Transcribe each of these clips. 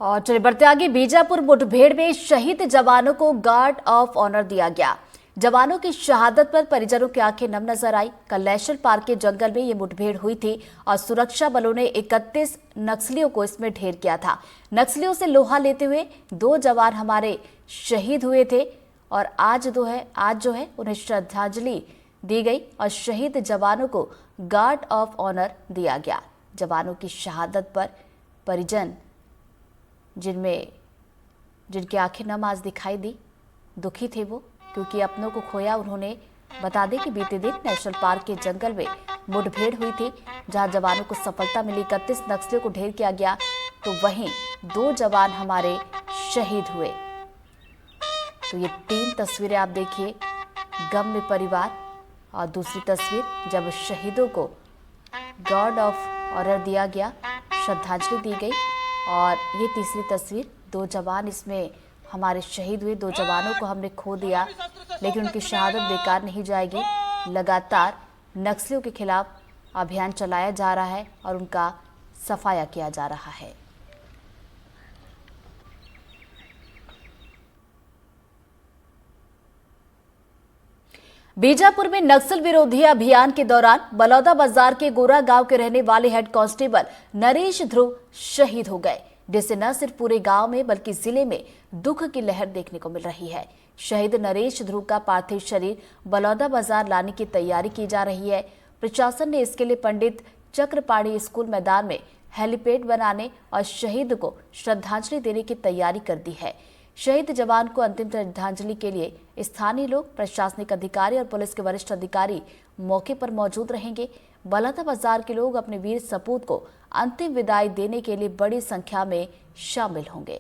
और चलिए बढ़ते आगे। बीजापुर मुठभेड़ में शहीद जवानों को गार्ड ऑफ ऑनर दिया गया। जवानों की शहादत पर परिजनों की आंखें नम नजर आई। कल नेशनल पार्क के जंगल में ये मुठभेड़ हुई थी और सुरक्षा बलों ने 31 नक्सलियों को इसमें ढेर किया था। नक्सलियों से लोहा लेते हुए 2 जवान हमारे शहीद हुए थे और आज जो है उन्हें श्रद्धांजलि दी गई और शहीद जवानों को गार्ड ऑफ ऑनर दिया गया। जवानों की शहादत पर परिजन जिनकी आंखें नम आज दिखाई दी, दुखी थे वो, क्योंकि अपनों को खोया उन्होंने। बता दें कि बीते दिन नेशनल पार्क के जंगल में मुठभेड़ हुई थी, जहां जवानों को सफलता मिली। 31 नक्सलियों को ढेर किया गया, तो वहीं 2 जवान हमारे शहीद हुए। तो ये 3 तस्वीरें आप देखिए, गम में परिवार, और दूसरी तस्वीर जब शहीदों को गार्ड ऑफ ऑनर दिया गया, श्रद्धांजलि दी गई, और ये तीसरी तस्वीर 2 जवान इसमें हमारे शहीद हुए। 2 जवानों को हमने खो दिया, लेकिन उनकी शहादत बेकार नहीं जाएगी। लगातार नक्सलियों के खिलाफ अभियान चलाया जा रहा है और उनका सफाया किया जा रहा है। बीजापुर में नक्सल विरोधी अभियान के दौरान बलौदा बाजार के गोरा गांव के रहने वाले हेड कांस्टेबल नरेश ध्रुव शहीद हो गए, जिससे न सिर्फ पूरे गांव में बल्कि जिले में दुख की लहर देखने को मिल रही है। शहीद नरेश ध्रुव का पार्थिव शरीर बलौदा बाजार लाने की तैयारी की जा रही है। प्रशासन ने इसके लिए पंडित चक्रपाणी स्कूल मैदान में हेलीपैड बनाने और शहीद को श्रद्धांजलि देने की तैयारी कर दी है। शहीद जवान को अंतिम श्रद्धांजलि के लिए स्थानीय लोग, प्रशासनिक अधिकारी और पुलिस के वरिष्ठ अधिकारी मौके पर मौजूद रहेंगे। बलौदा बाजार के लोग अपने वीर सपूत को अंतिम विदाई देने के लिए बड़ी संख्या में शामिल होंगे।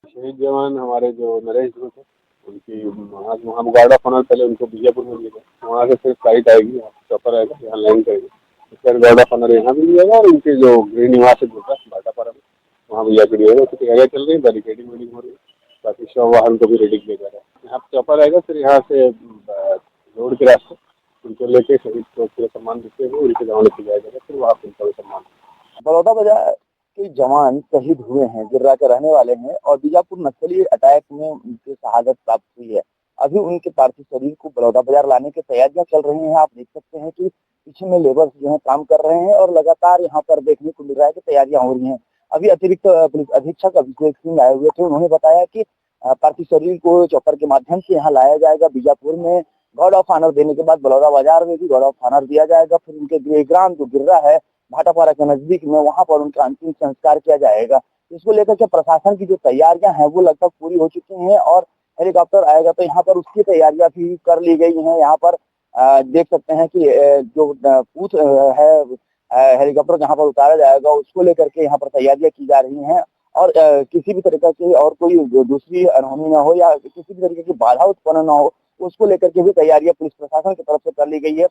शहीद जवान हमारे जो नरेश ध्रुव थे, उनकी वहाँ गार्ड ऑफ ऑनर पहले उनको बीजापुर में दिया गया। वहाँ से फिर फ्लाइट आएगी, चौपर आएगा, यहाँ लैंड करेगी, फिर गार्ड ऑफ ऑनर यहाँ भी दिएगा और उनके जो गृह निवास है दूसरा भाटापारा में, वहाँ भी जाकर दिएगा। उसकी तैयारियाँ चल रही, बैरिकेडिंग वेडिंग हो रही है, बाकी शव वाहन को भी रेडी किया जा रहा है। यहाँ चौपर आएगा, फिर यहाँ से रोड के रास्ते उनको लेके शहीद को पूरा सम्मान देते हुए उनके गाँव लेके जाया जाएगा, फिर वहाँ उनका भी सम्मान। बलौदा बाजार के जवान शहीद हुए हैं, गिर्रा के रहने वाले हैं और बीजापुर नक्सली अटैक में उनकी शहादत प्राप्त हुई है। अभी उनके पार्थिव शरीर को बलौदा बाजार लाने की तैयारियां चल रही हैं। आप देख सकते हैं कि पीछे में लेबर जो है काम कर रहे हैं और लगातार यहाँ पर देखने को मिल रहा है कि तैयारियां हो रही हैं। अभी अतिरिक्त पुलिस अधीक्षक अभिषेक सिंह आए हुए थे, उन्होंने बताया कि पार्थिव शरीर को चौपर के माध्यम से यहाँ लाया जाएगा। बीजापुर में गार्ड ऑफ ऑनर देने के बाद बलौदा बाजार में भी गार्ड ऑफ ऑनर दिया जाएगा। फिर उनके गृहग्राम जो गिर्रा है भाटापारा के नजदीक में, वहां पर उनका अंतिम संस्कार किया जाएगा। इसको लेकर के प्रशासन की जो तैयारियां हैं वो लगभग पूरी हो चुकी हैं और हेलीकॉप्टर आएगा तो यहाँ पर उसकी तैयारियां भी कर ली गई हैं। यहाँ पर देख सकते हैं कि जो पूछ है हेलीकॉप्टर जहाँ पर उतारा जाएगा उसको लेकर के यहाँ पर तैयारियां की जा रही हैं और किसी भी तरीके की और कोई दूसरी अनहोनी न हो या किसी भी तरीके की बाधा उत्पन्न न हो, उसको लेकर के भी तैयारियां पुलिस प्रशासन की तरफ से कर ली गई है।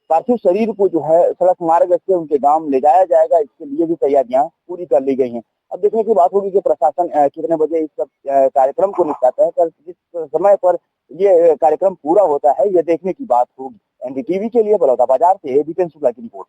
पार्थिव शरीर को जो है सड़क मार्ग से उनके गांव ले जाया जाएगा, इसके लिए भी तैयारियां पूरी कर ली गई हैं। अब देखने की बात होगी कि प्रशासन कितने बजे इस सब कार्यक्रम को निपटाता है, पर जिस समय पर ये कार्यक्रम पूरा होता है ये देखने की बात होगी। एनडीटीवी के लिए बलौदा बाजार से दीपेन शुक्ला की रिपोर्ट।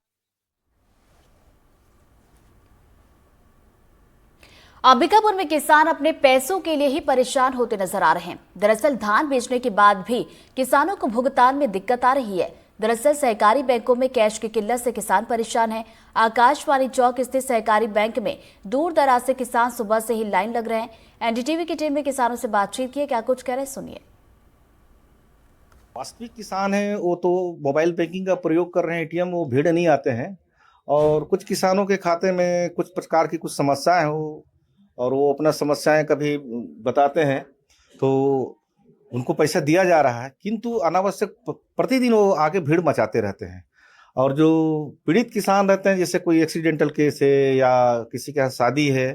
अंबिकापुर में किसान अपने पैसों के लिए ही परेशान होते नजर आ रहे हैं। दरअसल धान बेचने के बाद भी किसानों को भुगतान में दिक्कत आ रही है। दरअसल सहकारी बैंकों में कैश की किल्लत से किसान परेशान हैं। आकाशवाणी चौक स्थित सहकारी बैंक में दूर दराज से किसान सुबह से ही लाइन लग रहे हैं। एनडीटीवी की टीम ने किसानों से बातचीत की है, क्या कुछ कह रहे हैं सुनिए। वास्तविक किसान है वो तो मोबाइल बैंकिंग का प्रयोग कर रहे हैं, एटीएम वो भीड़ नहीं आते हैं। और कुछ किसानों के खाते में कुछ प्रकार की कुछ समस्याएं हो और वो अपना समस्याएं कभी बताते हैं तो उनको पैसा दिया जा रहा है, किंतु अनावश्यक प्रतिदिन वो आगे भीड़ मचाते रहते हैं। और जो पीड़ित किसान रहते हैं, जैसे कोई एक्सीडेंटल केस है या किसी के यहाँ शादी है,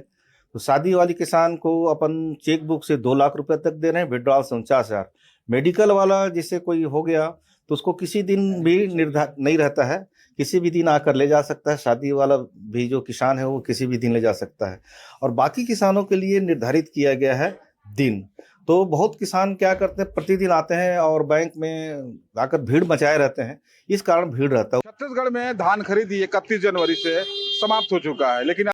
तो शादी वाली किसान को अपन चेक बुक से 2 लाख रुपए तक दे रहे हैं, विड्रॉल से 49,000। मेडिकल वाला जैसे कोई हो गया तो उसको किसी दिन भी निर्धारित नहीं रहता है, किसी भी दिन आकर ले जा सकता है। शादी वाला भी जो किसान है वो किसी भी दिन ले जा सकता है और बाकी किसानों के लिए निर्धारित किया गया है दिन। तो बहुत किसान क्या करते हैं, प्रतिदिन आते हैं और बैंक में आकर भीड़ मचाए रहते हैं, इस कारण भीड़ रहता है। छत्तीसगढ़ में धान खरीदी 31 जनवरी से समाप्त हो चुका है, लेकिन